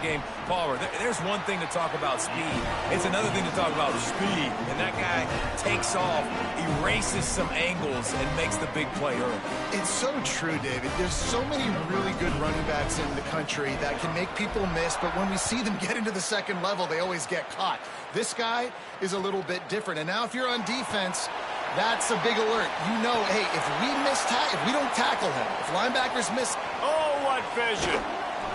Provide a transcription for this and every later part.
game. Palmer, there's one thing to talk about speed. It's another thing to talk about speed. And that guy takes off, erases some angles, and makes the big play early. It's so true, David. There's so many really good running backs in the country that can make people miss, but when we see them get into the second level, they always get caught. This guy is a little bit different. And now if you're on defense, that's a big alert. You know, hey, if we don't tackle him, if linebackers miss... Oh, what vision.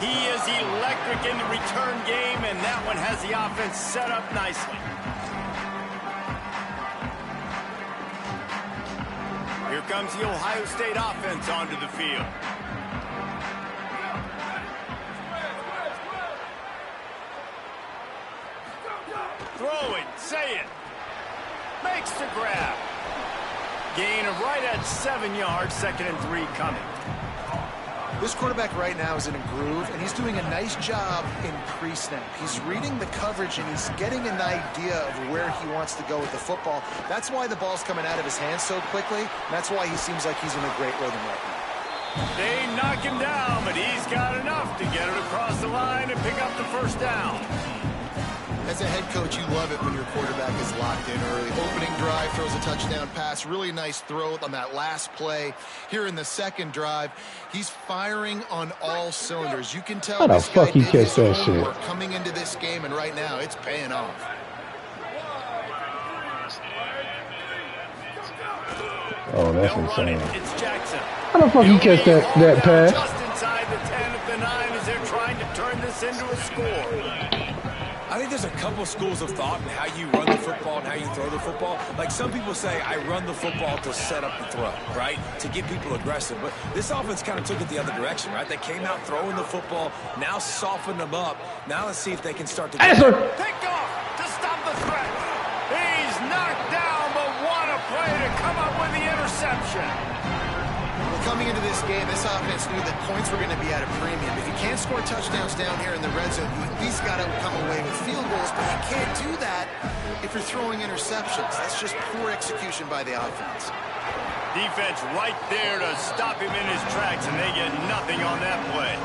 He is electric in the return game, and that one has the offense set up nicely. Here comes the Ohio State offense onto the field. Throwing, say it. Makes the grab. Gain of right at 7 yards, 2nd and 3 coming. This quarterback right now is in a groove, and he's doing a nice job in pre-snap. He's reading the coverage, and he's getting an idea of where he wants to go with the football. That's why the ball's coming out of his hands so quickly, and that's why he seems like he's in a great rhythm right now. They knock him down, but he's got enough to get it across the line and pick up the first down. As a head coach, you love it when your quarterback is locked in early. Opening drive, throws a touchdown pass. Really nice throw on that last play. Here in the second drive, he's firing on all cylinders. You can tell how the this fuck guy he did catch his that homework shit? coming into this game, and right now it's paying off. Oh, that's insane. It's Jackson. How the fuck he catch that pass? Just inside the 10 of the 9 as they're trying to turn this into a score. I think there's a couple schools of thought in how you run the football and how you throw the football. Like some people say, I run the football to set up the throw, right? To get people aggressive. But this offense kind of took it the other direction, right? They came out throwing the football, now softened them up. Now let's see if they can start to get Pick off to stop the threat. He's knocked down, but what a play to come up with the interception. Coming into this game, this offense knew that points were going to be at a premium. If you can't score touchdowns down here in the red zone, you at least got to come away with field goals, but you can't do that if you're throwing interceptions. That's just poor execution by the offense. Defense right there to stop him in his tracks, and they get nothing on that play.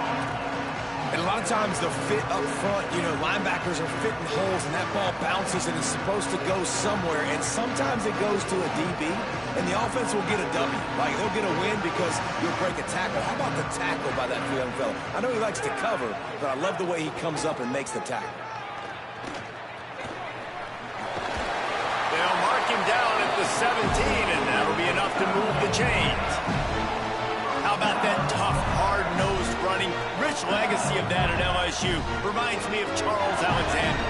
And a lot of times the fit up front, you know, linebackers are fitting holes and that ball bounces and it's supposed to go somewhere. And sometimes it goes to a DB and the offense will get a W. Like they'll get a win because you'll break a tackle. How about the tackle by that young fella? I know he likes to cover, but I love the way he comes up and makes the tackle. They'll mark him down at the 17, and that'll be enough to move the chains. How about that tough, hard-nosed running? Rich legacy of that at LSU. Reminds me of Charles Alexander.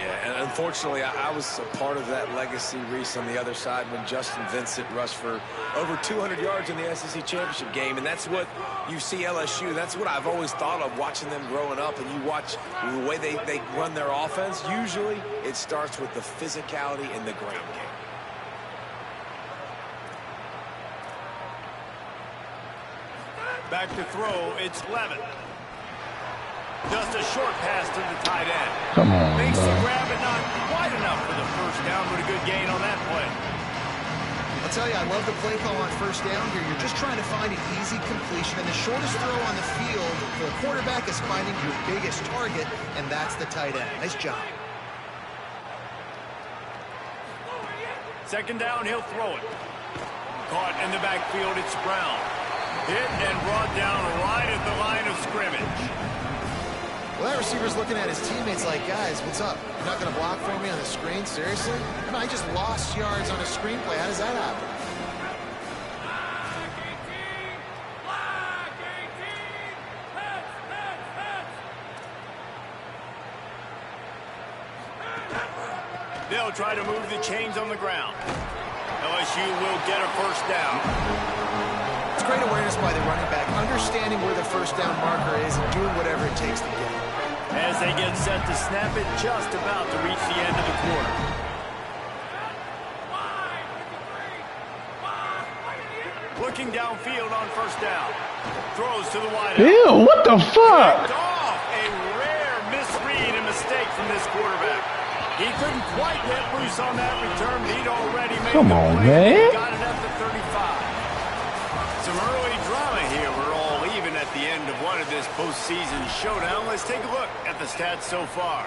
Yeah, and unfortunately, I was a part of that legacy, Reese, on the other side when Justin Vincent rushed for over 200 yards in the SEC Championship game. And that's what you see LSU. That's what I've always thought of watching them growing up. And you watch the way they run their offense. Usually, it starts with the physicality in the ground game. Back to throw, it's Levin. Just a short pass to the tight end. Come on, Makes the bro. grab, but not quite enough for the first down, but a good gain on that play. I'll tell you, I love the play call on first down here. You're just trying to find an easy completion, and the shortest throw on the field for a quarterback is finding your biggest target, and that's the tight end. Nice job. Second down, he'll throw it. Caught in the backfield, it's Brown. Hit and brought down right at the line of scrimmage. Well, that receiver's looking at his teammates like, guys, what's up? You're not going to block for me on the screen? Seriously? I just lost yards on a screenplay. How does that happen? They'll try to move the chains on the ground. LSU will get a first down. It's great awareness by the running back, understanding where the first down marker is and doing whatever it takes to get it. As they get set to snap it, just about to reach the end of the quarter. Looking downfield on first down. Throws to the wide out. Ew, what the fuck? A rare misread and mistake from this quarterback. He couldn't quite let loose on that return, but he'd already made Come the on, play. man. Got it at the 35. Some early drama here. We're all even at at the end of one of this postseason showdown. Let's take a look at the stats so far.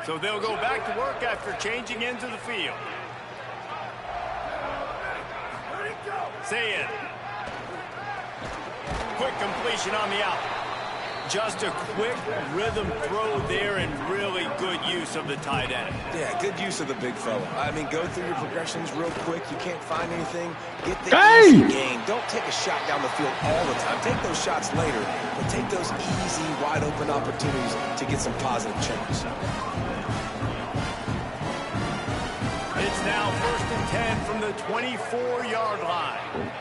So they'll go back to work after changing into the field. Saying. Quick completion on the out. Just a quick rhythm throw there and really good use of the tight end. Yeah, good use of the big fella. I mean, go through your progressions real quick. You can't find anything. Get the easy gain. Don't take a shot down the field all the time. Take those shots later, but take those easy, wide-open opportunities to get some positive chunks. It's now 1st and 10 from the 24-yard line.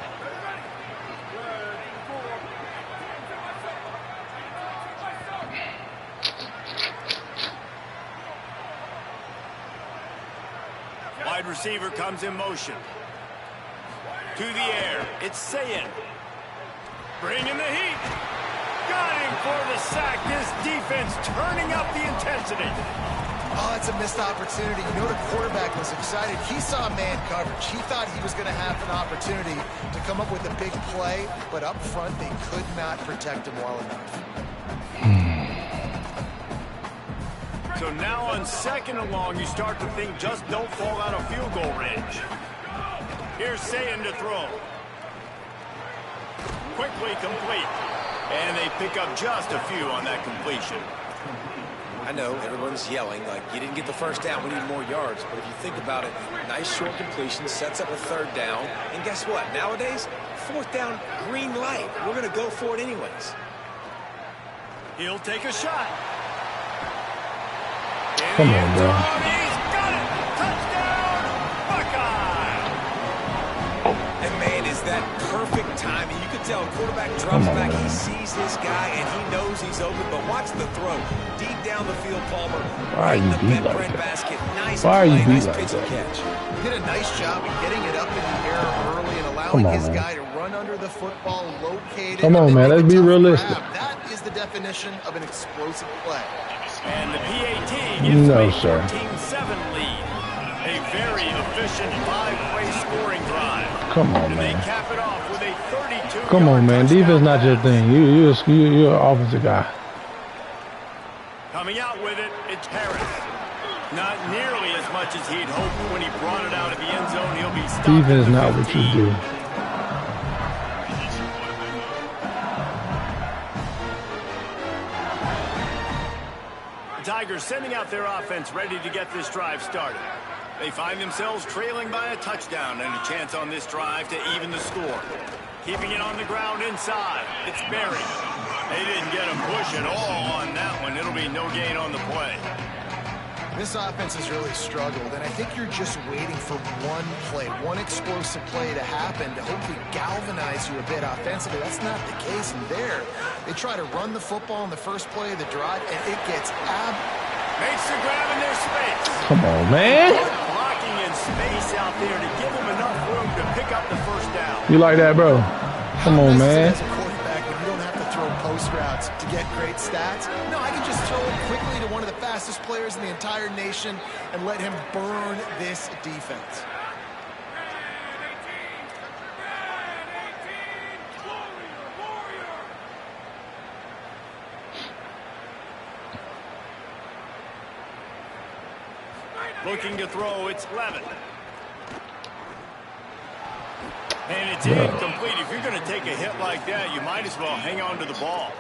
Wide receiver comes in motion. To the air. It's Sayin. Bringing the heat. Got him for the sack. This defense turning up the intensity. Oh, it's a missed opportunity. You know the quarterback was excited. He saw man coverage. He thought he was going to have an opportunity to come up with a big play, but up front they could not protect him well enough. So now on 2nd and long, you start to think just don't fall out of field goal range. Here's Sayin to throw. Quickly complete. And they pick up just a few on that completion. I know everyone's yelling like you didn't get the first down, we need more yards, but if you think about it, nice short completion sets up a 3rd down, and guess what, nowadays 4th down, green light, we're gonna go for it anyways. He'll take a shot. Come on, bro. He's got it. Touchdown, Buckeye. And man, is that perfect timing. You can tell quarterback drops back, he sees this guy and he knows he's open, but watch the throw deep down the field. Palmer Why are you the beat like that? basket. Nice Why are you play, beat nice like pitch and that? catch. Did a nice job of getting it up in the air early and allowing his guy to run under the football, locate it. Come on, man. Let's be realistic. That is the definition of an explosive play. And the PAT gives No, a sir. 14-7 lead. A very efficient 5-play scoring drive. Come on, And they man. cap it off with a 32-yard Come on, man. touchdown Defense not your pass. thing. You're an offensive guy. Coming out with it, it's Harris. Not nearly as much as he'd hoped when he brought it out of the end zone. He'll be stopped Defense at is the not what 15. you do. The Tigers sending out their offense ready to get this drive started. They find themselves trailing by a touchdown and a chance on this drive to even the score. Keeping it on the ground inside. It's Berry. They didn't get a push at all on that one. It'll be no gain on the play. This offense has really struggled, and I think you're just waiting for one play, one explosive play to happen to hopefully galvanize you a bit offensively. That's not the case in there. They try to run the football in the first play of the drive, and it gets Makes the grab in their space. Come on, man. Blocking in space out there to give them enough room to pick up the first down. You like that, bro? Come on, man. As a quarterback, when you don't have to throw post routes to get great stats, no, I can just throw it quickly to one of the fastest players in the entire nation and let him burn this defense. Looking to throw, it's Levin. And it's incomplete. If you're going to take a hit like that, you might as well hang on to the ball.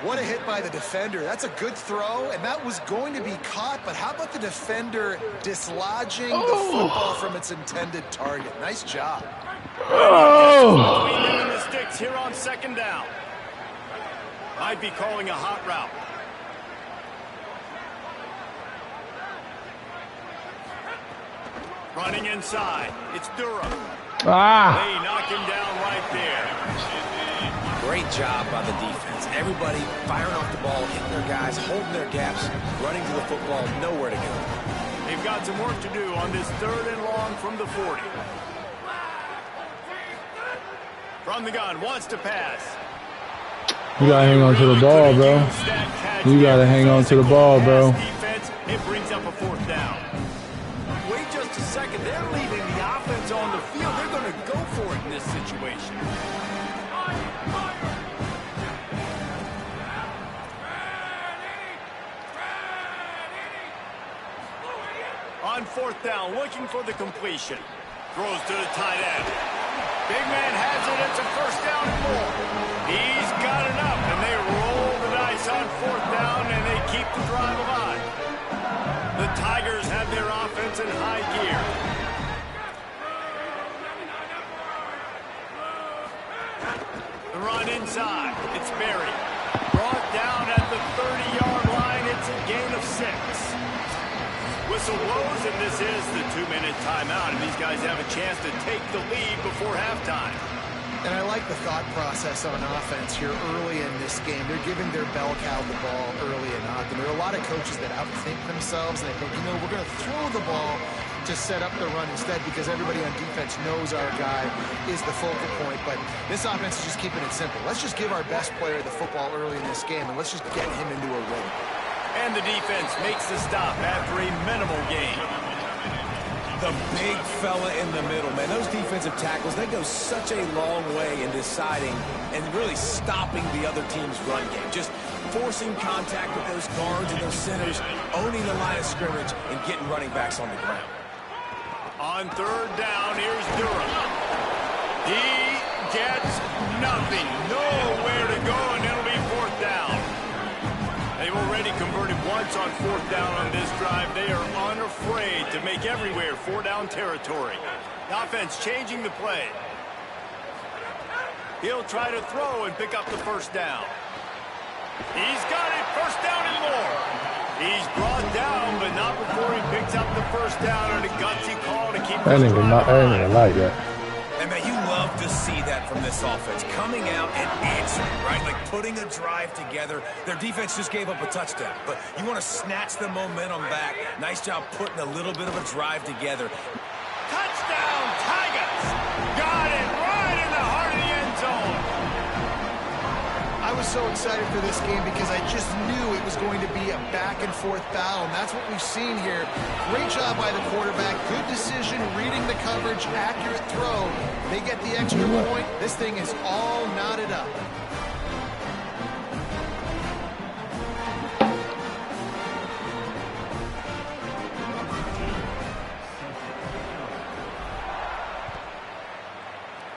What a hit by the defender. That's a good throw, and that was going to be caught, but how about the defender dislodging the football from its intended target? Nice job. Oh! Between them and the sticks here on 2nd down. Might be calling a hot route. Running inside. It's Durham. Ah! They knock him down right there. Great job by the defense. Everybody firing off the ball, hitting their guys, holding their gaps, running to the football, nowhere to go. They've got some work to do on this 3rd and long from the 40. From the gun, wants to pass. You gotta hang on to the ball, bro. You gotta hang on to the ball, bro. Defense, it brings up a 4th down. Wait just a second. They're leaving the offense on the field. They're going to go for it in this situation. On 4th down, looking for the completion. Throws to the tight end. Big man has it. It's a 1st down and more. He's got enough, and they roll the dice on 4th down, and they keep the drive alive. The Tigers have their offense in high gear. The run inside. It's Berry. Brought down at the 30-yard line. It's a gain of 6. Whistle blows, and this is the 2-minute timeout, and these guys have a chance to take the lead before halftime. And I like the thought process on offense here early in this game. They're giving their bell cow the ball early and often. There are a lot of coaches that outthink themselves, and they think, we're going to throw the ball to set up the run instead because everybody on defense knows our guy is the focal point. But this offense is just keeping it simple. Let's just give our best player the football early in this game, and let's just get him into a rhythm. And the defense makes the stop after a minimal gain. The big fella in the middle, man. Those defensive tackles, they go such a long way in deciding and really stopping the other team's run game. Just forcing contact with those guards and those centers, owning the line of scrimmage, and getting running backs on the ground. On 3rd down, here's Durham. He gets nothing. Nowhere to go, and it'll be 4th down. They've already converted once on 4th down on this drive. They are unafraid to make everywhere 4-down territory. The offense changing the play. He'll try to throw and pick up the 1st down. He's got it. 1st down and more. He's brought down, but not before he picks up the 1st down and a gutsy call to keep I ain't even like that. And man, you love to see that from this offense. Coming out and answering, right? Like putting a drive together. Their defense just gave up a touchdown. But you want to snatch the momentum back. Nice job putting a little bit of a drive together. Touchdown, Tigers! Got it right in the heart of the end zone. I was so excited for this game because I just knew it was going to be a back-and-forth battle, and that's what we've seen here. Great job by the quarterback. Good decision, reading the coverage, accurate throw. They get the extra point. This thing is all knotted up.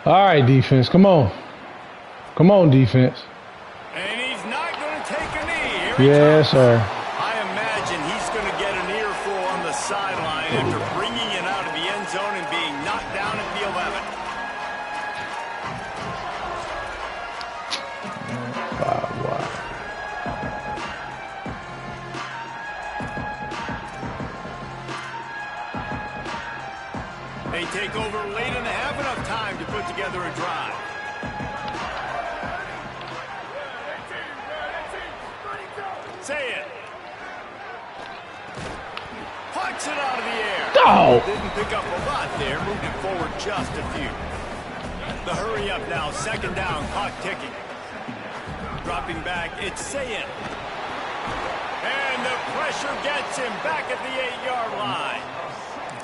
All right, defense, come on. Come on, defense. And he's not going to take a knee. Yes, sir. I imagine he's going to get an earful on the sideline after bringing it out of the end zone and being knocked down at the 11. Wow. They take over late and have enough time to put together a drive. Say it. Puts it out of the air. Oh. Didn't pick up a lot there. Moved it forward just a few. The hurry up now. 2nd down. Clock ticking. Dropping back. It's Sayin. And the pressure gets him back at the 8-yard line.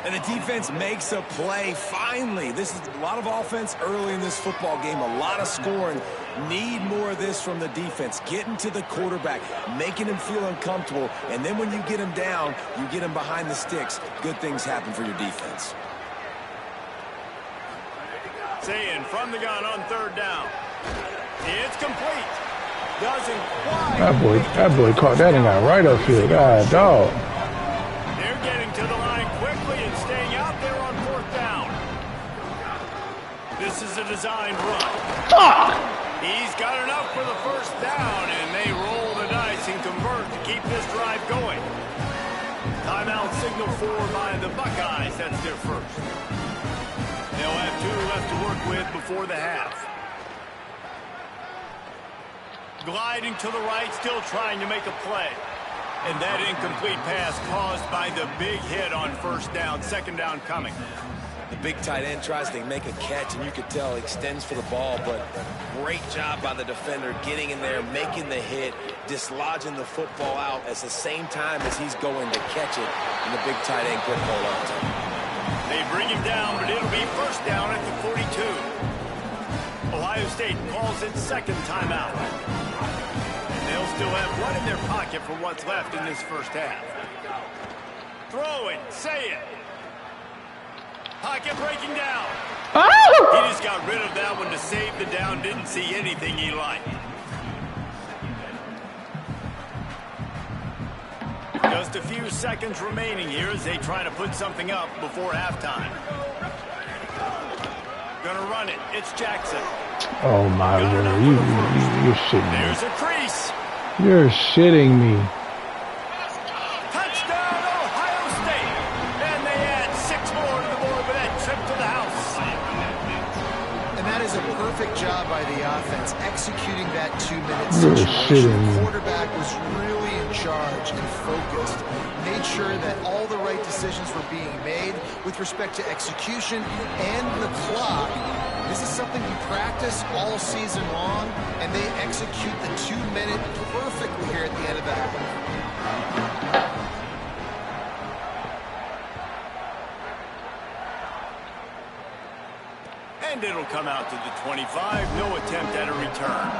And the defense makes a play, finally. This is a lot of offense early in this football game, a lot of scoring. Need more of this from the defense. Getting to the quarterback, making him feel uncomfortable, and then when you get him down, you get him behind the sticks. Good things happen for your defense. Sayin from the gun on 3rd down. It's complete. Doesn't quite. That boy caught that and got right upfield. God, dog. They're getting to the line quickly and staying out there on 4th down. This is a designed run. He's got enough for the 1st down, and they roll the dice and convert to keep this drive going. Timeout signal for by the Buckeyes. That's their first. They'll have 2 left to work with before the half. Gliding to the right, still trying to make a play. And that incomplete pass caused by the big hit on 1st down. 2nd down coming. The big tight end tries to make a catch, and you could tell he extends for the ball, but great job by the defender getting in there, making the hit, dislodging the football out at the same time as he's going to catch it, and the big tight end couldn't hold on to him. They bring him down, but it'll be 1st down at the 42. Ohio State calls it 2nd timeout. And they'll still have one in their pocket for what's left in this 1st half. Throwing, say it. Pocket breaking down. Oh! He just got rid of that one to save the down. Didn't see anything he liked. Just a few seconds remaining here as they try to put something up before halftime. Gonna run it. It's Jackson. Oh my word! You're shitting me. There's a crease. You're shitting me. Touchdown, Ohio State. And they add 6 more to the board with that trip to the house. And that is a perfect job by the offense, executing that 2-minute You're situation. shitting me. The quarterback was really in charge and focused. Made sure that all the right decisions were being made with respect to execution and the clock. This is something we practice all season long, and they execute the 2-minute perfectly here at the end of the half. And it'll come out to the 25. No attempt at a return.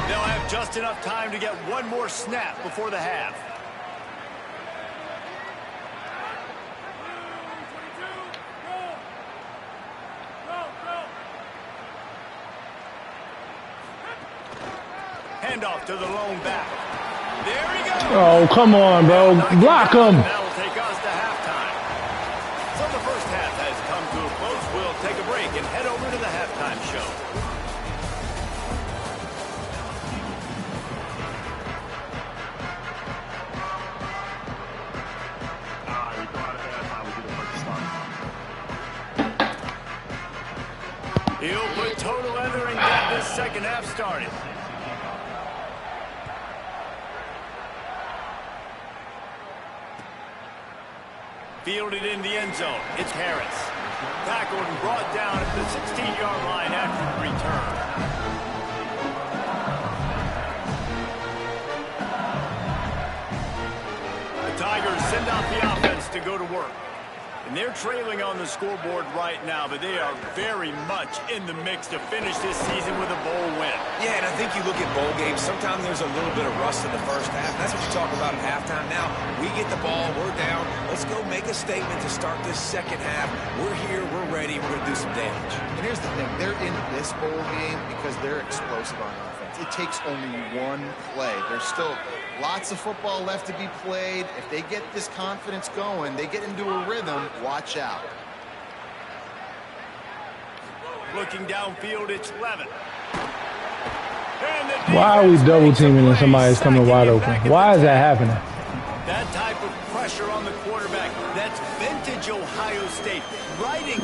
They'll have just enough time to get one more snap before the half. Handoff to the lone back. There he goes. Oh, come on, bro. Block him. That'll take us to halftime. So the first half has come to a close. We'll take a break and head over to the halftime show. He'll put total leather and get this second half started. Fielded in the end zone. It's Harris. Tackled and brought down at the 16-yard line after the return. The Tigers send out the offense to go to work. And they're trailing on the scoreboard right now, but they are very much in the mix to finish this season with a bowl win. Yeah, and I think you look at bowl games, sometimes there's a little bit of rust in the first half. That's what you talk about at halftime. Now, we get the ball, we're down. Let's go make a statement to start this second half. We're here, we're ready, we're going to do some damage. And here's the thing, they're in this bowl game because they're explosive on offense. It takes only one play. There's still lots of football left to be played. If they get this confidence going, they get into a rhythm, watch out. Looking downfield, it's Levin. Why are we double teaming and somebody's coming wide open? Why is that happening? That type of pressure on the quarterback, that's vintage Ohio State.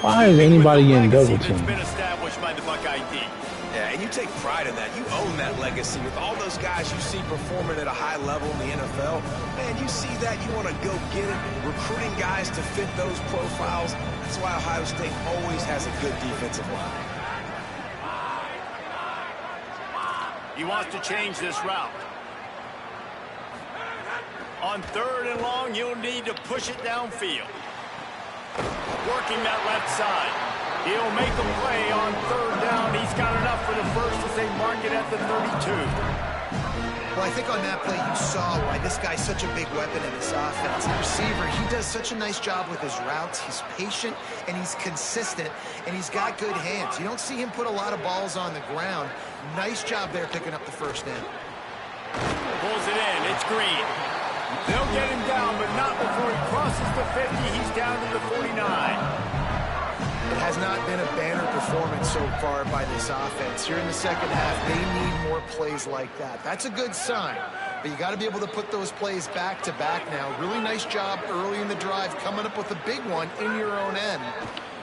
Why is anybody getting double teamed? It's been established by the Buckeye team. Yeah, and you take pride in that. You own that legacy. With all those guys you see performing at a high level in the NFL, man, you see that, you want to go get it. Recruiting guys to fit those profiles. That's why Ohio State always has a good defensive line. He wants to change this route. On 3rd and long, you'll need to push it downfield. Working that left side. He'll make a play on 3rd down. He's got enough for the first as they mark it at the 32. Well, I think on that play you saw why this guy's such a big weapon in this offense. The receiver, he does such a nice job with his routes. He's patient, and he's consistent, and he's got good hands. You don't see him put a lot of balls on the ground. Nice job there picking up the first down. Pulls it in. It's Green. They'll get him down, but not before he crosses the 50. He's down to the 49. It has not been a banner performance so far by this offense. Here in the second half, they need more plays like that. That's a good sign, but you got to be able to put those plays back to back now. Really nice job early in the drive, coming up with a big one in your own end.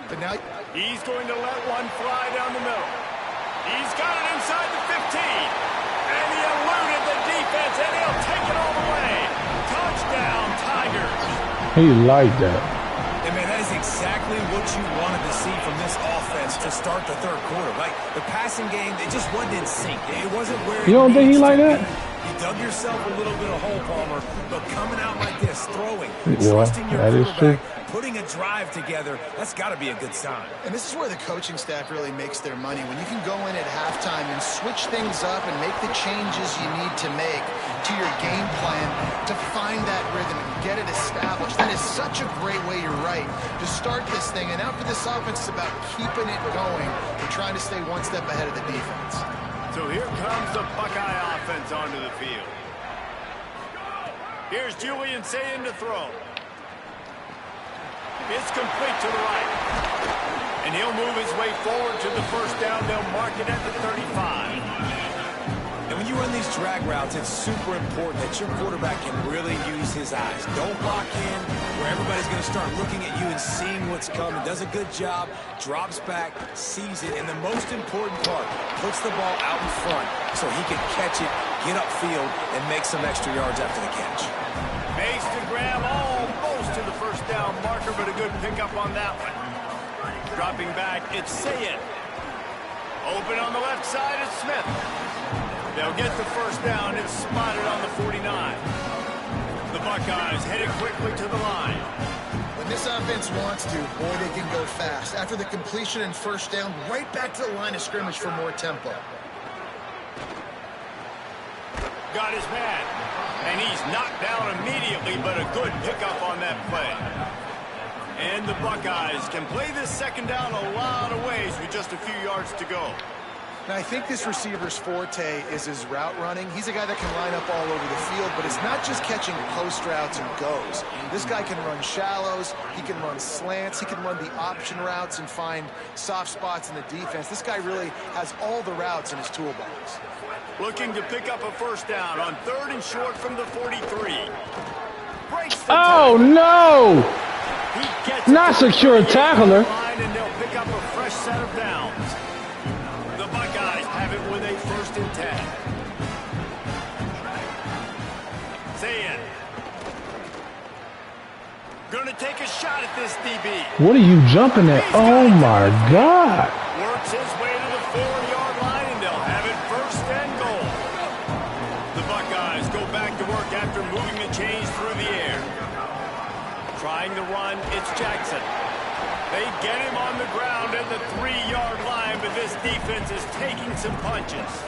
But now he's going to let one fly down the middle. He's got it inside the 15, and he eluded the defense, and he'll take it all the way. Touchdown, Tigers. He liked that. And man, that is exactly what you wanted to see from this offense to start the 3rd quarter. Like, the passing game, it just wasn't in sync. It wasn't where You don't think he like that? You dug yourself a little bit of hole, Palmer, but coming out like this, throwing, Yeah, trusting your that is true. quarterback, putting a drive together, that's got to be a good sign. And this is where the coaching staff really makes their money. When you can go in at halftime and switch things up and make the changes you need to make to your game plan to find that rhythm and get it established. That is such a great way, you're right, to start this thing. And now for this offense, it's about keeping it going and trying to stay one step ahead of the defense. So here comes the Buckeye offense onto the field. Here's Julian Sayin to throw. It's complete to the right. And he'll move his way forward to the first down. They'll mark it at the 35. And when you run these drag routes, it's super important that your quarterback can really use his eyes. Don't lock in where everybody's going to start looking at you and seeing what's coming. Does a good job, drops back, sees it, and the most important part, puts the ball out in front so he can catch it, get upfield, and make some extra yards after the catch. Makes the grab almost to the first down marker, but a good pickup on that one. Dropping back, it's Sayin. Open on the left side, it's Smith. They'll get the first down. It's spotted on the 49. The Buckeyes headed quickly to the line. When this offense wants to, boy, they can go fast. After the completion and first down, right back to the line of scrimmage for more tempo. Got his man. And he's knocked down immediately, but a good pickup on that play. And the Buckeyes can play this second down a lot of ways with just a few yards to go. Now, I think this receiver's forte is his route running. He's a guy that can line up all over the field, but it's not just catching post routes and goes. This guy can run shallows, he can run slants, he can run the option routes and find soft spots in the defense. This guy really has all the routes in his toolbox. Looking to pick up a first down on 3rd and short from the 43. Breaks the Oh, no! He gets Not secure tackler. And they'll pick up a fresh set of downs. The Buckeyes have it with a 1st and 10. Sayin. Gonna take a shot at this DB. What are you jumping at? Oh, my God. Works his way to the 4-yard line, and they'll have it 1st and goal. The Buckeyes go back to work after moving the chains through the air. Trying to run, it's Jackson. They get him on the ground at the 3-yard line, but this defense is taking some punches.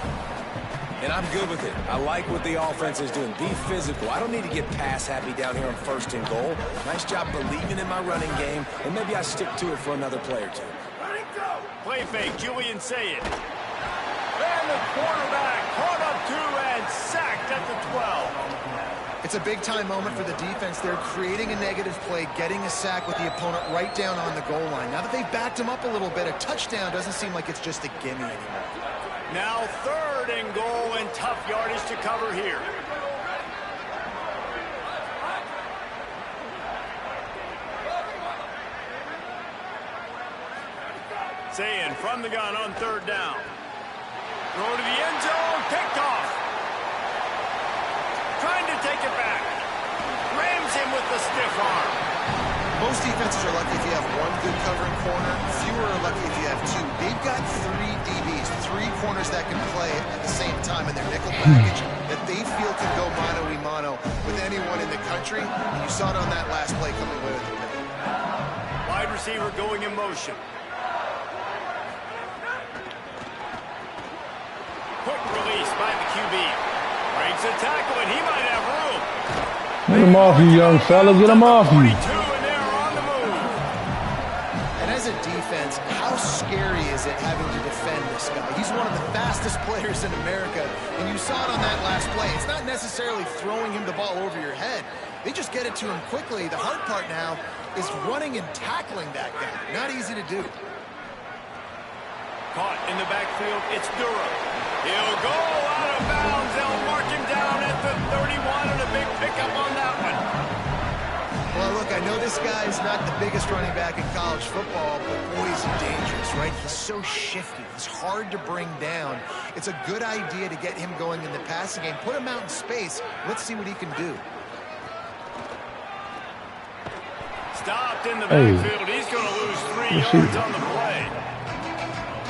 And I'm good with it. I like what the offense is doing. Be physical. I don't need to get pass happy down here on 1st and goal. Nice job believing in my running game, and maybe I stick to it for another play or two. Play fake, Julian Sayin. And the quarterback caught up to and sacked at the 12. It's a big-time moment for the defense. They're creating a negative play, getting a sack with the opponent right down on the goal line. Now that they've backed him up a little bit, a touchdown doesn't seem like it's just a gimme anymore. Now 3rd and goal and tough yardage to cover here. Sayin from the gun on 3rd down. Throw to the end zone, picked off. Trying to take it back. Rams him with the stiff arm. Most defenses are lucky if you have one good covering corner. Fewer are lucky if you have two. They've got 3 DBs, 3 corners that can play at the same time in their nickel package that they feel can go mano-a-mano with anyone in the country. And you saw it on that last play coming away with the pick. Wide receiver going in motion. Quick release by the QB. Breaks a tackle, and he might have room. Get him off you, young fella. Get him off you. 42, and they're on the move. And as a defense, how scary is it having to defend this guy? He's one of the fastest players in America, and you saw it on that last play. It's not necessarily throwing him the ball over your head. They just get it to him quickly. The hard part now is running and tackling that guy. Not easy to do. Caught in the backfield, it's Durham. He'll go out of bounds. They'll mark him down at the 31, and a big pickup on that one. Well, look, I know this guy is not the biggest running back in college football, but boy, is he dangerous, right? He's so shifty. He's hard to bring down. It's a good idea to get him going in the passing game. Put him out in space. Let's see what he can do. Stopped in the backfield. He's going to lose 3 yards on the play.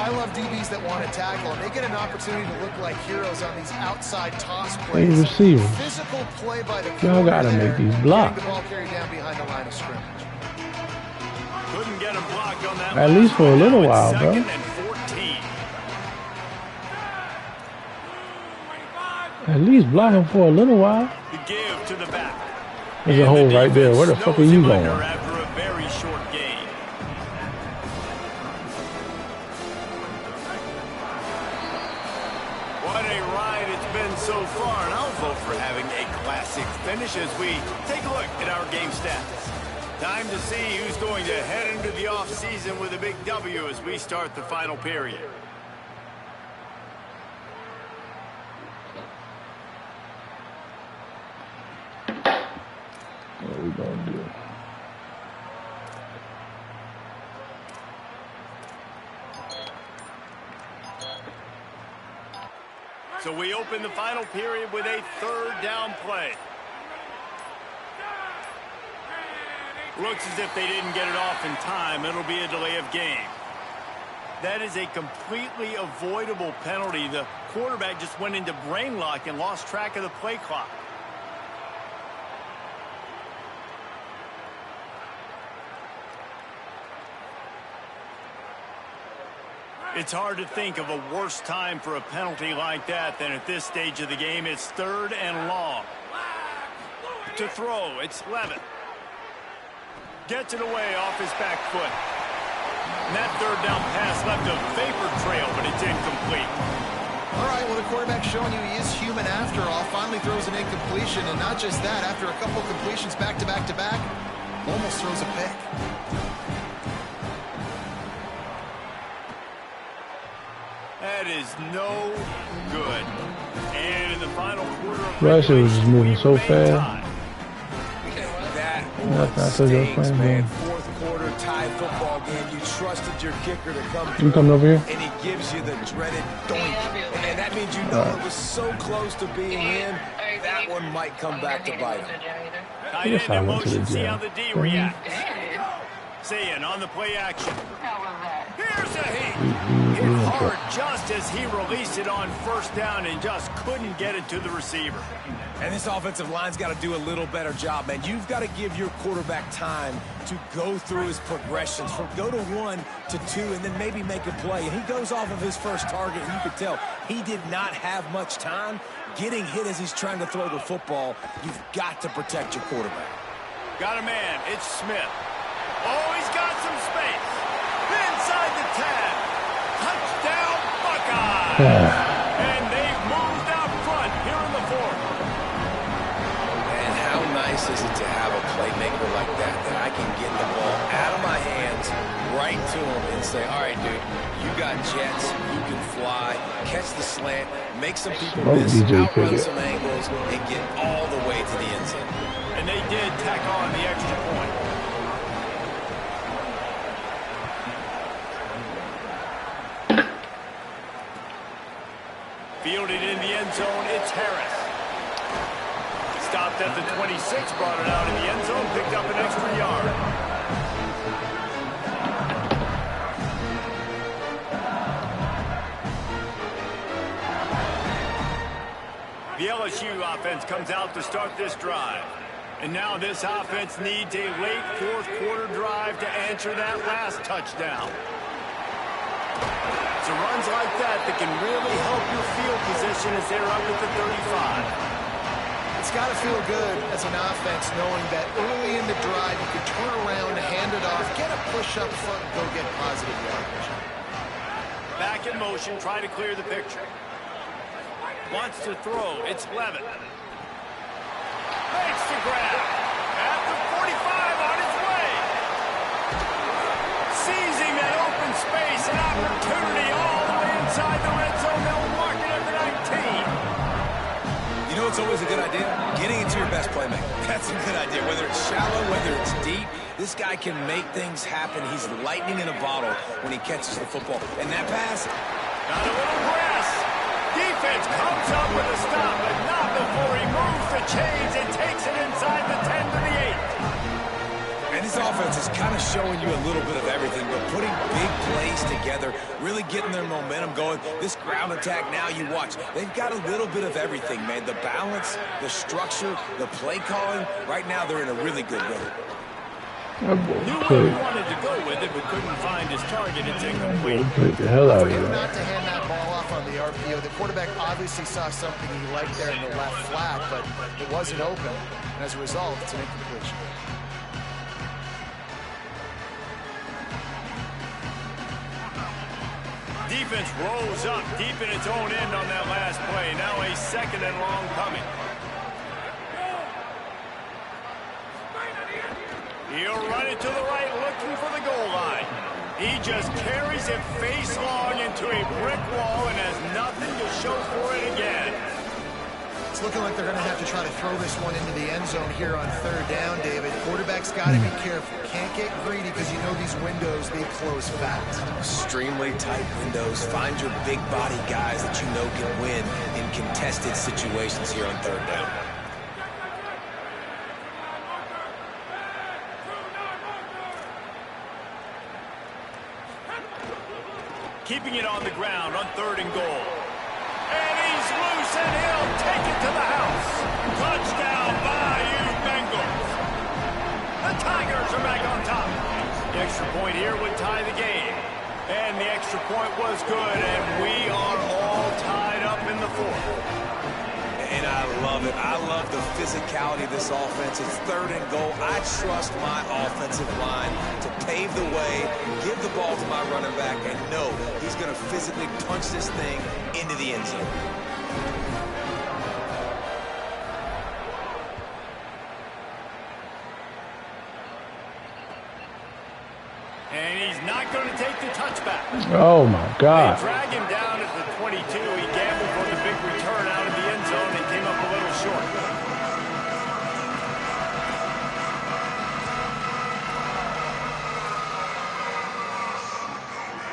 I love DBs that want to tackle, and they get an opportunity to look like heroes on these outside toss Hey, plays. receivers. Physical play by the Y'all gotta make these blocks. Getting the ball carried down behind the line of scrimmage. Couldn't get him blocked on that. At least for a little while, bro. 2nd and 14. At least block him for a little while. The give to the back. There's a hole right there. Where the fuck are you going? After a very short game. What a ride it's been so far, and I'll vote for having a classic finish as we take a look at our game stats. Time to see who's going to head into the offseason with a big W as we start the final period. What are we gonna do? So we open the final period with a 3rd down play. Looks as if they didn't get it off in time. It'll be a delay of game. That is a completely avoidable penalty. The quarterback just went into brain lock and lost track of the play clock. It's hard to think of a worse time for a penalty like that than at this stage of the game. It's 3rd and long. To throw, it's Levitt. Gets it away off his back foot. And that 3rd down pass left a vapor trail, but it's incomplete. All right, well, the quarterback's showing you he is human after all. Finally throws an incompletion, and not just that, after a couple completions back-to-back-to-back, almost throws a pick. That is no good. And in the final quarter of Russia was just moving so fast. That stings, man. 4th quarter tie football game. You trusted your kicker to come through. You coming over here? And he gives you the dreaded doink. And that means you know it was so close to being in. That one might come back to bite him. Tight end in motion, see how the D reacts. Sayin on the play action. Here's a hit. Hit hard just as he released it on 1st down and just couldn't get it to the receiver. And this offensive line's got to do a little better job, man. You've got to give your quarterback time to go through his progressions from go to 1 to 2 and then maybe make a play. And he goes off of his first target, and you could tell he did not have much time getting hit as he's trying to throw the football. You've got to protect your quarterback. Got a man. It's Smith. Oh, he's got some space. Inside the 10. Touchdown, Buckeyes. And they've moved out front here in the 4th. And how nice is it to have a playmaker like that I can get the ball out of my hands right to him and say, all right, dude, you got jets, you can fly, catch the slant, make some people miss, outrun some angles, and get all the way to the end zone. And they did tack on the extra point. Fielded in the end zone, it's Harris. Stopped at the 26, brought it out in the end zone, picked up an extra yard. The LSU offense comes out to start this drive. And now this offense needs a late 4th quarter drive to answer that last touchdown. It's runs like that can really help your field position as they're up at the 35. It's got to feel good as an offense knowing that early in the drive you can turn around, hand it off, get a push up front, go get positive yardage. Back in motion, try to clear the picture. Wants to throw. It's Levitt. Makes the grab. At the 45 on his way. Seizing that open space, an opportunity all the way inside the red zone. They'll mark it at the 19. You know it's always a good idea? Getting it to your best playmaker. That's a good idea. Whether it's shallow, whether it's deep, this guy can make things happen. He's lightning in a bottle when he catches the football. And that pass. Got a little press. Defense comes up with a stop, but not before he moves the chains and takes it inside the 10 to the 8. And this offense is kind of showing you a little bit of everything, but putting big plays pieced together, really getting their momentum going. This ground attack now, you watch, they've got a little bit of everything, man. The balance, the structure, the play calling. Right now, they're in a really good rhythm. Knew where he wanted to go with it, but couldn't find his target. It's incomplete. Take the hell out of For him here. not to hand that ball off on the RPO, the quarterback obviously saw something he liked there in the left flat, but it wasn't open. And as a result, it's an incompletion. Defense rolls up deep in its own end on that last play. Now a 2nd and long coming. He'll run it to the right, looking for the goal line. He just carries it face long into a brick wall and has nothing to show for it again. It's looking like they're going to have to try to throw this one into the end zone here on 3rd down, David. Quarterback's got to be careful. Can't get greedy because you know these windows, they close fast. Extremely tight windows. Find your big body guys that you know can win in contested situations here on 3rd down. Keeping it on the ground on 3rd and goal. And he's loose, and he'll take it to the house. Touchdown, Bayou Bengals. The Tigers are back on top. The extra point here would tie the game. And the extra point was good, and we are all tied up in the 4th. And I love it. I love the physicality of this offense. It's 3rd and goal. I trust my offensive line to pave the way, give the ball to my running back, and know he's going to physically punch this thing into the end zone. And he's not going to take the touchback. Oh my God. They drag him down at the 22. He gambled for the big return out of the end zone and came up a little short.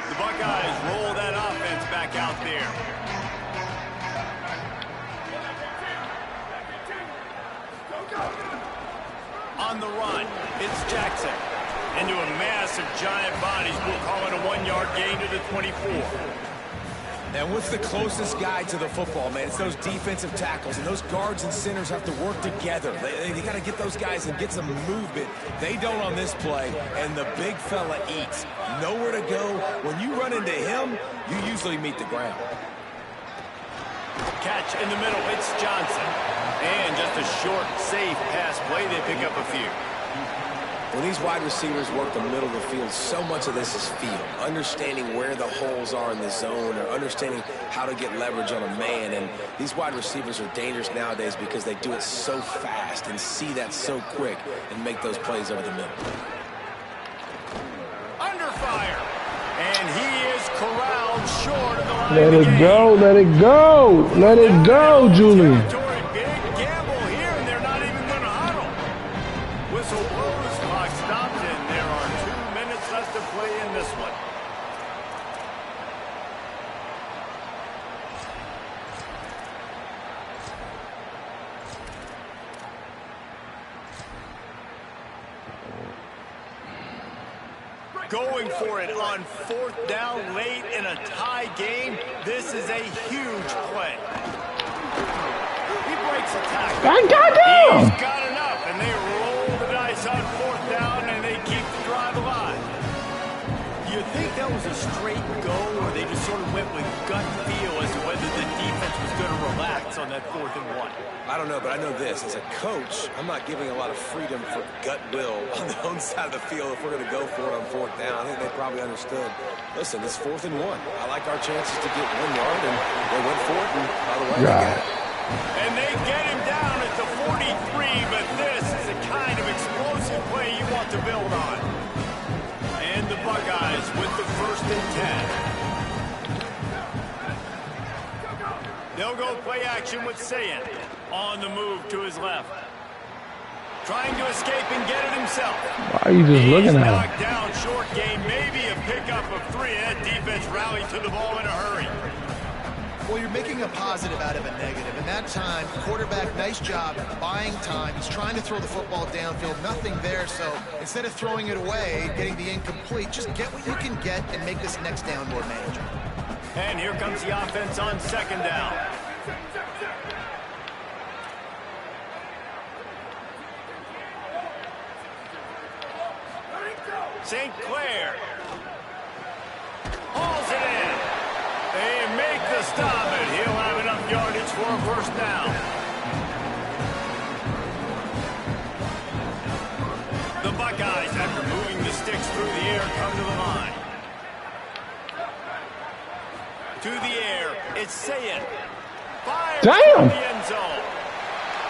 The Buckeyes roll that offense back out there. On the run, it's Jackson. Into a mass of giant bodies. We'll call it a 1-yard gain to the 24. And what's the closest guy to the football, man? It's those defensive tackles, and those guards and centers have to work together. They got to get those guys and get some movement. They don't on this play, and the big fella eats. Nowhere to go. When you run into him, you usually meet the ground. Catch in the middle. It's Johnson. And just a short, safe pass play. They pick up a few. When these wide receivers work the middle of the field, so much of this is feel. Understanding where the holes are in the zone or understanding how to get leverage on a man. And these wide receivers are dangerous nowadays because they do it so fast and see that so quick and make those plays over the middle. Under fire. And he is corralled short of the line. Let it go, let it go. Let it go, Julian. Big gamble here, and they're not even going to huddle. Whistle blows, clock stops, and there are 2 minutes left to play in this one. Going for it on 4th down late in a tie game. This is a huge play. He breaks a tackle. I got down. He's got enough, and they roll the dice on 4th down, and they keep the drive alive. Do you think that was a straight go, or they just sort of went with gut feel as to whether the defense was going to relax on that 4th and 1? I don't know, but I know this. As a coach, I'm not giving a lot of freedom for gut will on the own side of the field if we're going to go for it on 4th down. I think they probably understood. Listen, it's 4th and 1. I like our chances to get 1 yard, and they went for it, and by the way, they got it. And they get him down at the 43, but this is the kind of explosive play you want to build on. And the Buckeyes with the 1st and 10. They'll go play action with Sayin on the move to his left. Trying to escape and get it himself. Why are you just looking at him? Knocked down, short game, maybe a pickup of 3. That defense rallied to the ball in a hurry. Well, you're making a positive out of a negative. And that time, quarterback, nice job buying time. He's trying to throw the football downfield. Nothing there. So instead of throwing it away, getting the incomplete, just get what you can get and make this next down more manageable. And here comes the offense on second down. St. Clair hauls it in. They make the stop, and he'll have enough yardage for a first down. The Buckeyes, after moving the sticks through the air, come to the line. To the air, it's Sayin. Fires from the end zone.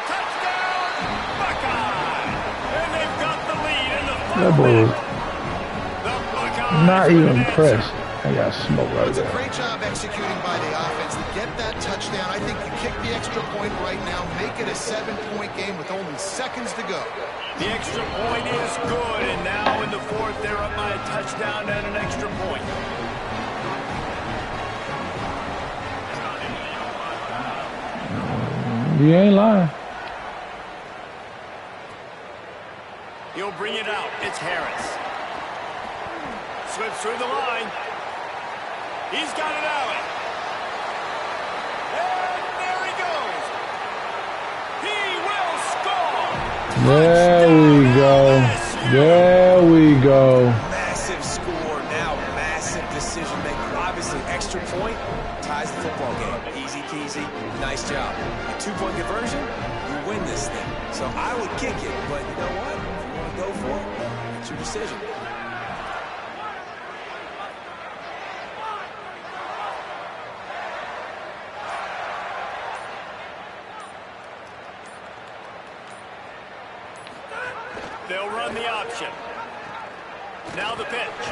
Touchdown, Buckeyes! And they've got the lead in the final. Not even impressed. I got smoked right there. It's a great job executing by the offense to get that touchdown. I think you kick the extra point right now, make it a 7-point game with only seconds to go. The extra point is good, and now in the fourth, they're up by a touchdown and an extra point. You ain't lying. He'll bring it out. It's Harris. Slips through the line. He's got it out. And there he goes. He will score. There we go. There we go. Massive score. Now massive decision making. Obviously, extra point ties the football game. Easy peasy. Nice job. A 2-point conversion, you win this thing. So I would kick it, but you know what? If you want to go for it, it's your decision. They'll run the option. Now the pitch.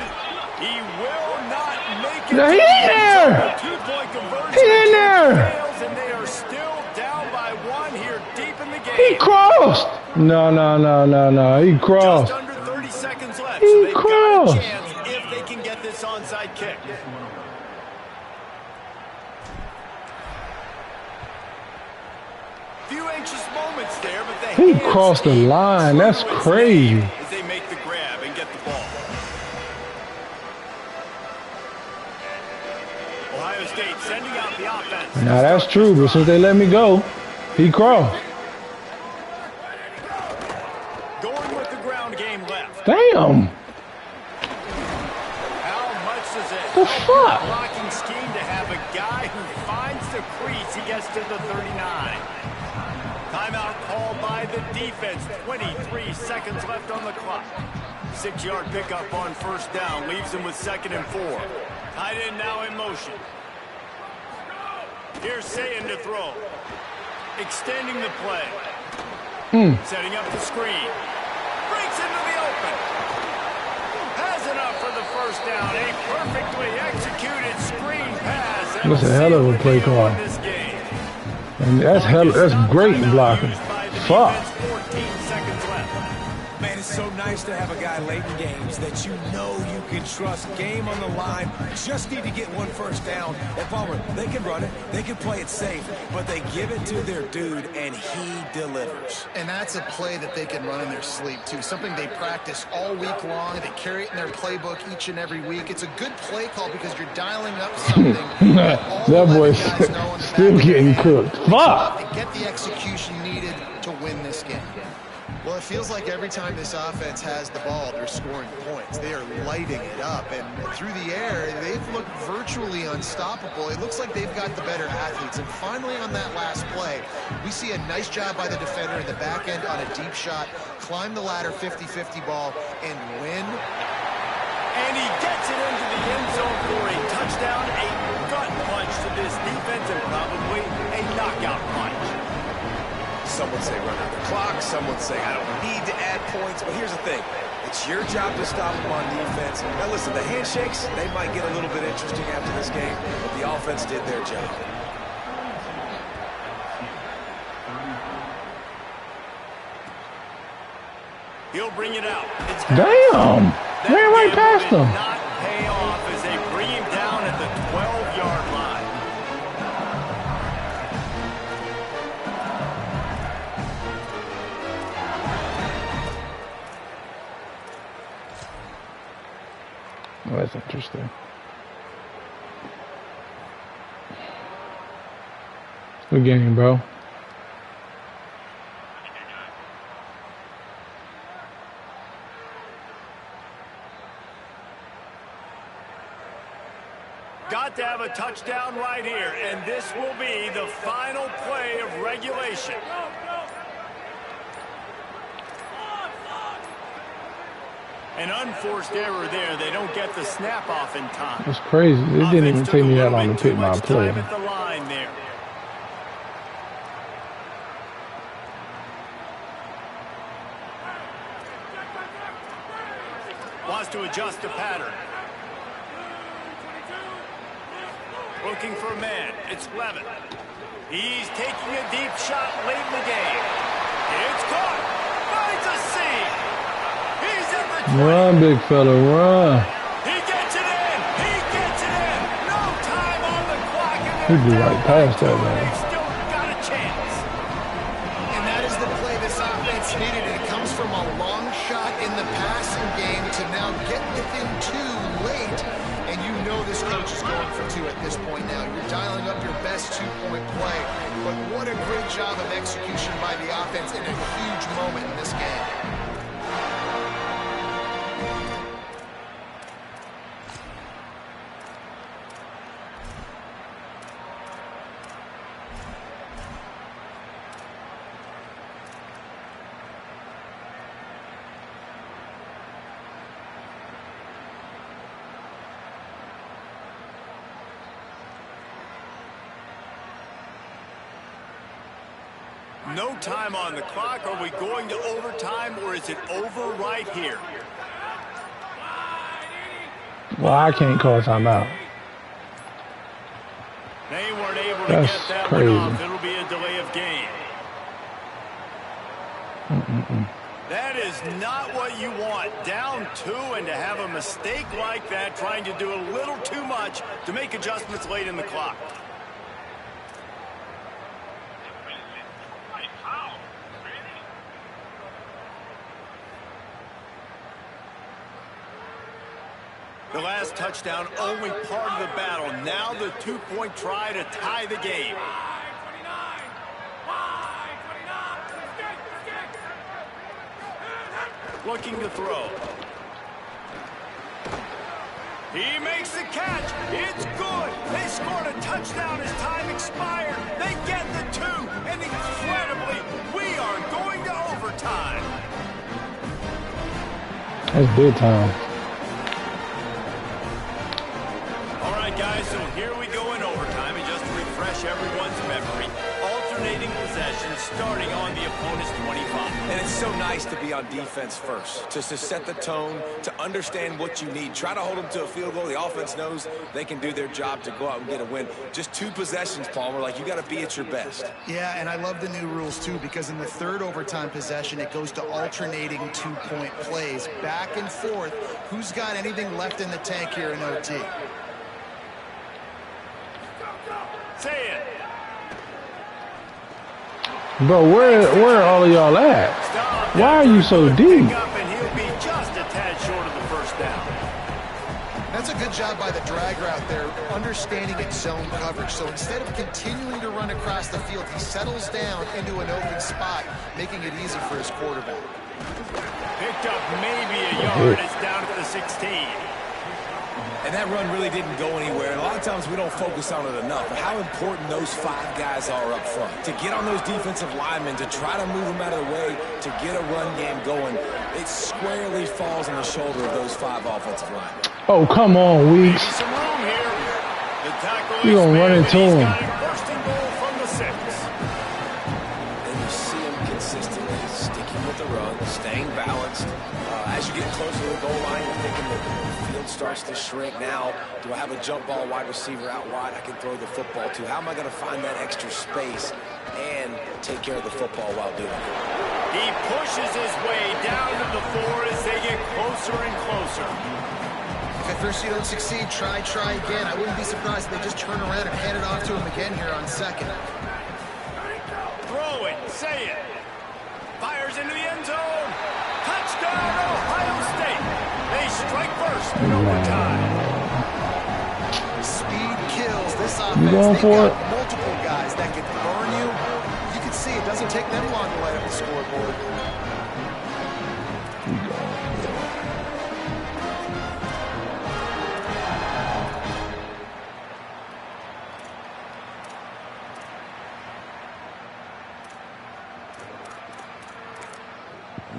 He will not make it. He in there. 2-point conversion. He in there. Fails, and they are still down by 1 here deep in the game. He crossed. No. He crossed. Just under 30 seconds left. He So they've crossed. got a chance if they can get this onside kick. Few anxious moments there, but the He hands crossed the line. That's through its crazy. name as they make the grab and get the ball. Ohio State sending out the offense. Now that's true, but since they let me go, he crossed. Going with the ground game left. Damn. How much does it The help fuck? your blocking scheme to have a guy who finds the crease, he gets to the 39. Timeout called by the defense. 23 seconds left on the clock. 6-yard pickup on first down. Leaves them with 2nd and 4. Tight end now in motion. Here's Sayin to throw. Extending the play. Setting up the screen. Breaks into the open. Has enough for the first down. A perfectly executed screen pass. That's a hell of a play call. This game. And that's great blocking. Fuck. 14 seconds left. Man, it's so nice to have a guy late in games that you know you can trust. Game on the line. Just need to get one first down. And Palmer, they can run it. They can play it safe. But they give it to their dude, and he delivers. And that's a play that they can run in their sleep, too. Something they practice all week long. They carry it in their playbook each and every week. It's a good play call because you're dialing up something that all That 11 boy's guys know on the still back end. getting cooked. Fuck. To get the execution needed to win this game. Well, it feels like every time this offense has the ball, they're scoring points. They are lighting it up, and through the air, they've looked virtually unstoppable. It looks like they've got the better athletes, and finally on that last play, we see a nice job by the defender in the back end on a deep shot, climb the ladder 50-50 ball, and win. And he gets it into the end zone for a touchdown, a gut punch to this defense, and probably a knockout punch. Some would say run out the clock. Some would say I don't need to add points. But here's the thing. It's your job to stop them on defense. Now, listen, the handshakes, they might get a little bit interesting after this game, but the offense did their job. He'll bring it out. It's Damn. Ran right past did him. not pay off as they bring him down at the 12-yard line. Interesting. Good game, bro. Got to have a touchdown right here, and this will be the final play of regulation. An unforced error there. They don't get the snap off in time. That's crazy. It didn't even take me that long to pick my play. At the line there. Wants to adjust the pattern. Looking for a man. It's Levin. He's taking a deep shot late in the game. It's caught. Finds a seam. He's in the 20. Run, big fella, run. He gets it in. He gets it in. No time on the clock. He'd be right past that, man. He's still got a chance. And that is the play this offense needed. And it comes from a long shot in the passing game to now get within 2 late. And you know this coach is going for 2 at this point now. You're dialing up your best 2-point play. But what a great job of execution by the offense in a huge moment in this game. No time on the clock. Are we going to overtime, or is it over right here? Well, I can't call timeout. They weren't able to That's get that crazy. one off. It'll be a delay of game. That is not what you want. Down 2, and to have a mistake like that, trying to do a little too much to make adjustments late in the clock. The last touchdown, only part of the battle. Now the 2-point try to tie the game. Looking to throw. He makes the catch. It's good. They scored a touchdown as time expired. They get the 2. And incredibly, we are going to overtime. That's big time. Guys, so here we go in overtime, and just to refresh everyone's memory, alternating possessions starting on the opponent's 25. And it's so nice to be on defense first, just to set the tone, to understand what you need. Try to hold them to a field goal. The offense knows they can do their job to go out and get a win. Just 2 possessions, Palmer, like you got to be at your best. Yeah, and I love the new rules, too, because in the 3rd overtime possession, it goes to alternating 2-point plays. Back and forth. Who's got anything left in the tank here in OT? Say it. Bro, where are all of y'all at? Why are you so deep? And he'll be just a tad short of the first down. That's a good job by the drag route there, understanding its zone coverage. So instead of continuing to run across the field, he settles down into an open spot, making it easy for his quarterback. Picked up maybe a yard. It's down at the 16. And that run really didn't go anywhere. And a lot of times we don't focus on it enough. But how important those 5 guys are up front. To get on those defensive linemen, to try to move them out of the way, to get a run game going, it squarely falls on the shoulder of those 5 offensive linemen. Oh, come on, Weeks. Some room here. The tackle You gonna run into him. got it first and goal from the 6. And you see him consistently sticking with the run, staying balanced. As you get closer to the goal line, you're thinking the field starts to shrink. Now, do I have a jump ball wide receiver out wide I can throw the football to? How am I going to find that extra space and take care of the football while doing it? He pushes his way down to the 4 as they get closer and closer. If at first you don't succeed, try again. I wouldn't be surprised if they just turn around and hand it off to him again here on 2nd. Throw it. Say it. Fires into the end zone. Touchdown, Ohio State. They strike first in overtime. offense, going they've for got it? multiple guys that can burn you. You can see it doesn't take them long to light up the scoreboard. You going for it?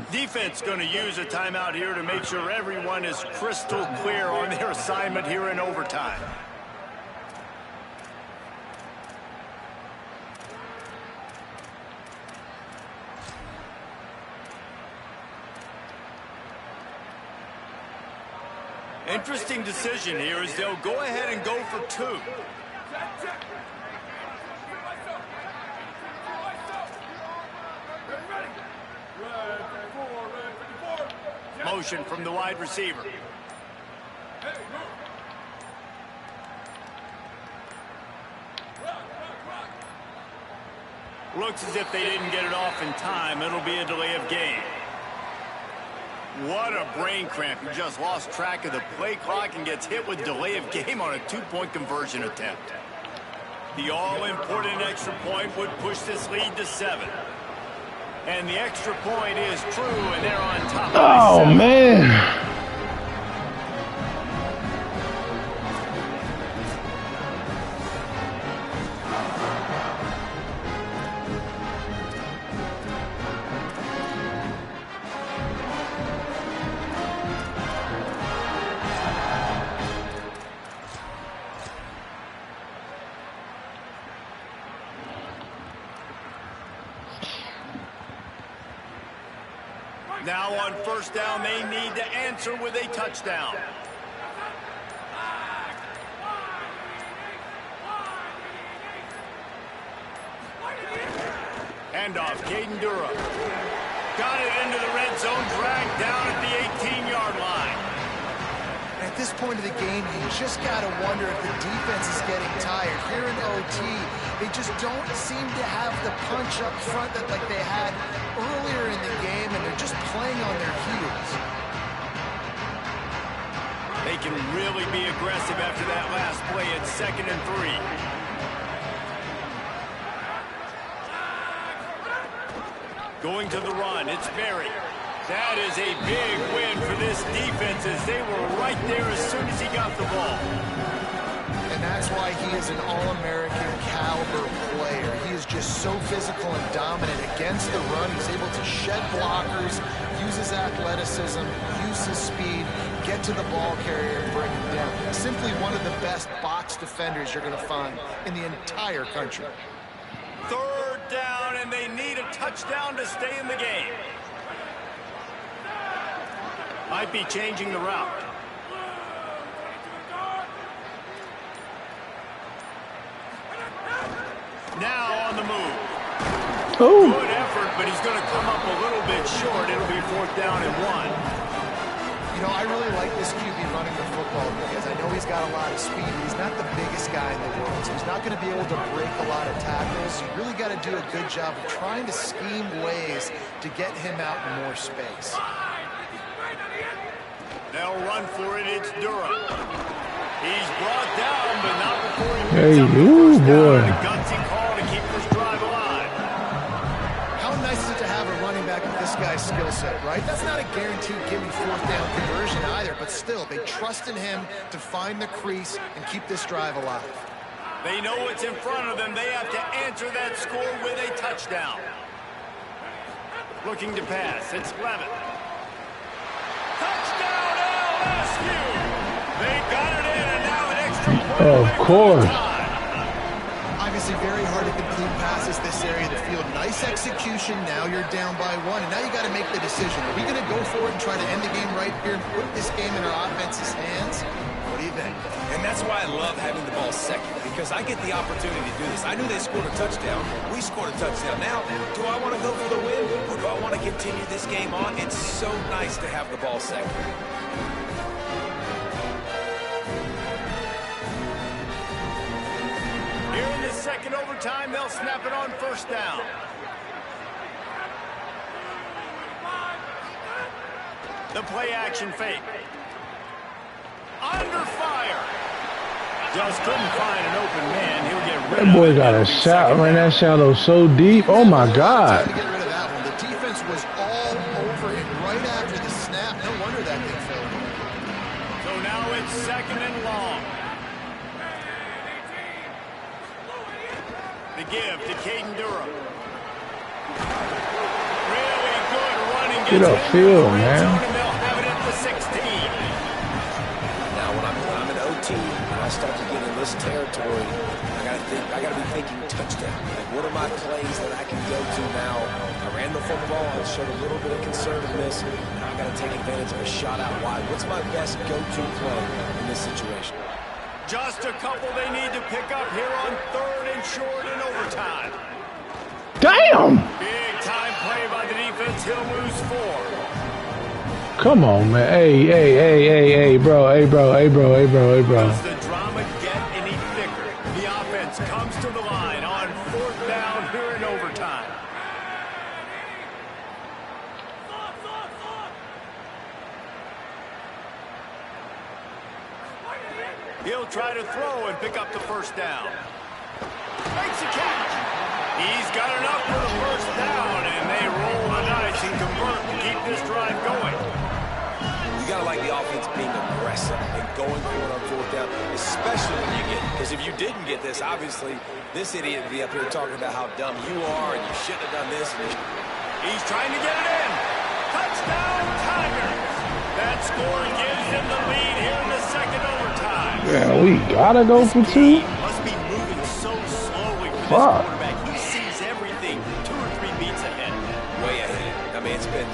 Defense going to use a timeout here to make sure everyone is crystal clear on their assignment here in overtime. Interesting decision here as they'll go ahead and go for two. Motion from the wide receiver. Looks as if they didn't get it off in time. It'll be a delay of game. What a brain cramp. He just lost track of the play clock and gets hit with delay of game on a two-point conversion attempt. The all-important extra point would push this lead to 7. And the extra point is true, and they're on top. Oh, man. Now on first down, they need to answer with a touchdown. Handoff, Caden Durham. Got it into the red zone, dragged down at the 18-yard line. At this point of the game, you just got to wonder if the defense is getting tired. Here in OT, they just don't seem to have the punch up front that like they had earlier in the game, and they're just playing on their heels. They can really be aggressive after that last play at 2nd and 3. Going to the run, it's Berry. That is a big win for this defense as they were right there as soon as he got the ball. And that's why he is an All-American caliber player. He is just so physical and dominant against the run. He's able to shed blockers, use his athleticism, use his speed, get to the ball carrier and bring him down. Simply one of the best box defenders you're going to find in the entire country. 3rd down, and they need a touchdown to stay in the game. Might be changing the route. Now on the move. Oh. Good effort, but he's going to come up a little bit short. It'll be 4th down and 1. You know, I really like this QB running the football because I know he's got a lot of speed, but he's not the biggest guy in the world, so he's not going to be able to break a lot of tackles. You really got to do a good job of trying to scheme ways to get him out in more space. They'll run for it. It's Durham. He's brought down, but not before he Hey, picks up the ooh, first down. boy. A gutsy call to keep this drive alive. How nice is it to have a running back with this guy's skill set, right? That's not a guaranteed give-me 4th down conversion either, but still, they trust in him to find the crease and keep this drive alive. They know what's in front of them. They have to answer that score with a touchdown. Looking to pass. It's Levitt. Touchdown, LSU! They got it in, and now an extra point. Of course. Obviously, very hard to complete passes this area of the field. Nice execution. Now you're down by 1, and now you got to make the decision. Are we going to go for it and try to end the game right here and put this game in our offense's hands? What do you think? And that's why I love having the ball second, because I get the opportunity to do this. I knew they scored a touchdown. We scored a touchdown. Now, do I want to go for the win, or do I want to continue this game on? It's so nice to have the ball second. Here in the second overtime, they'll snap it on first down. The play action fake. Under fire. Just couldn't find an open man. He'll get rid That boy got a shot, man. That shallow so deep. Oh my God. To get rid of that one. The defense was all over him right after the snap. No wonder that thing fell. So now it's 2nd and long. The give to Caden Durham. Really good running. Get upfield, man. They'll have it at the 16. Now, when I'm in OT and I start to get in this territory, I gotta be thinking touchdown. Like, what are my plays that I can go to now? I ran the football. I showed a little bit of conservativeness. Now I gotta take advantage of a shot out wide. What's my best go-to play in this situation? Just a couple they need to pick up here on 3rd and short in overtime. Damn. Big time play by the defense. He'll lose 4. Come on, man. Hey, bro. Does the drama get any thicker? The offense comes to the line on 4th down here in overtime. He'll try to throw and pick up the 1st down. Makes a catch. He's got enough for the 1st down, and they roll the dice and convert to keep this drive going. You gotta like the offense being aggressive and going for it on 4th down, especially when you get, because if you didn't get this, obviously this idiot would be up here talking about how dumb you are and you shouldn't have done this. He's trying to get it in. Touchdown, Tigers. That score gives them the lead here in the 2nd overtime. Yeah, we gotta go for 2. Must be moving so slowly for this Fuck. quarterback. He sees everything 2 or 3 beats ahead. Way ahead. I mean, it's been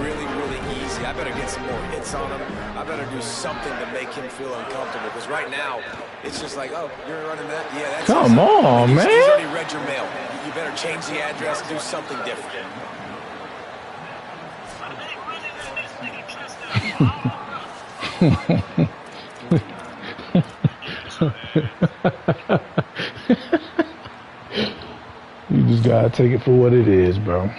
really, really easy. I better get some more hits on him. I better do something to make him feel uncomfortable. Because right now, it's just like, oh, you're running that? Yeah, that's Come easy. on, He's man. already read your mail. You better change the address, do something different. You just gotta take it for what it is, bro.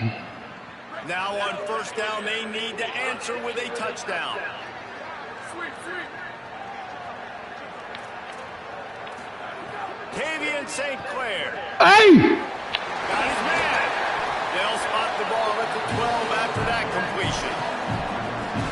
Now on 1st down, they need to answer with a touchdown. Tavian St. Clair. Hey! Got his man. They'll spot the ball at the 12 after that completion.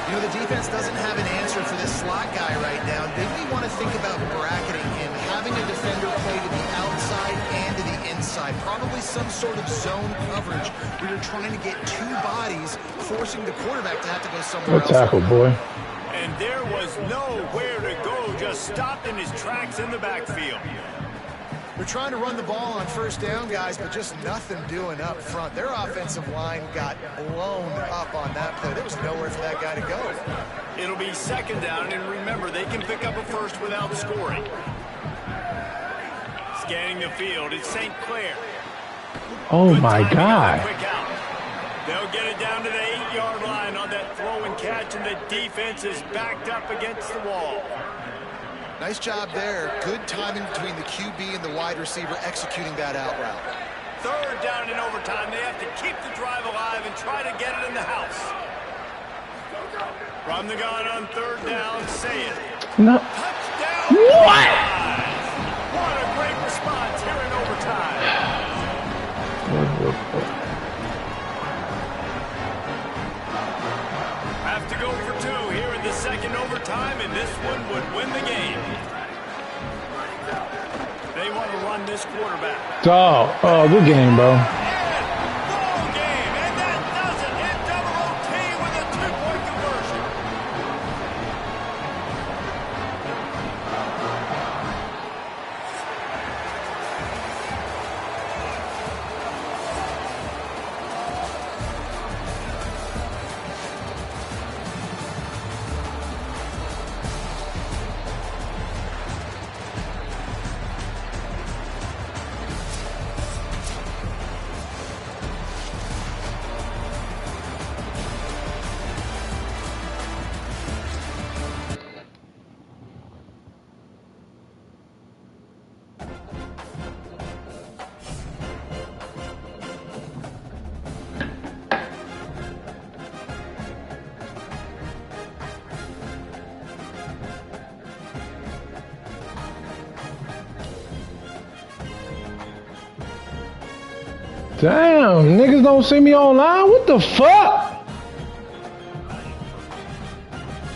You know, the defense doesn't have an answer for this slot guy right now. They may want to think about bracketing him, having a defender play to the outside and to the inside. Probably some sort of zone coverage where you're trying to get 2 bodies, forcing the quarterback to have to go somewhere Good else. tackle, boy. And there was nowhere to go, just stopped in his tracks in the backfield. They're trying to run the ball on 1st down, guys, but just nothing doing up front. Their offensive line got blown up on that play. There was nowhere for that guy to go. It'll be 2nd down, and remember, they can pick up a 1st without scoring. Scanning the field, it's St. Clair. Oh Good my timing on God. the quick out. They'll get it down to the 8-yard line on that throw and catch, and the defense is backed up against the wall. Nice job there. Good timing between the QB and the wide receiver executing that out route. 3rd down in overtime. They have to keep the drive alive and try to get it in the house. From the gun on 3rd down, say it. No. Touchdown. What? What a great response here in overtime. Have to go for 2 here in the 2nd overtime, and this one would win the game. They want to run this quarterback. Dog. Oh, good game, bro. And ball game, and that does it. Hit double OT with a 2-point conversion. Damn, niggas don't see me online? What the fuck?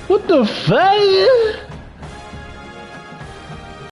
What the fuck?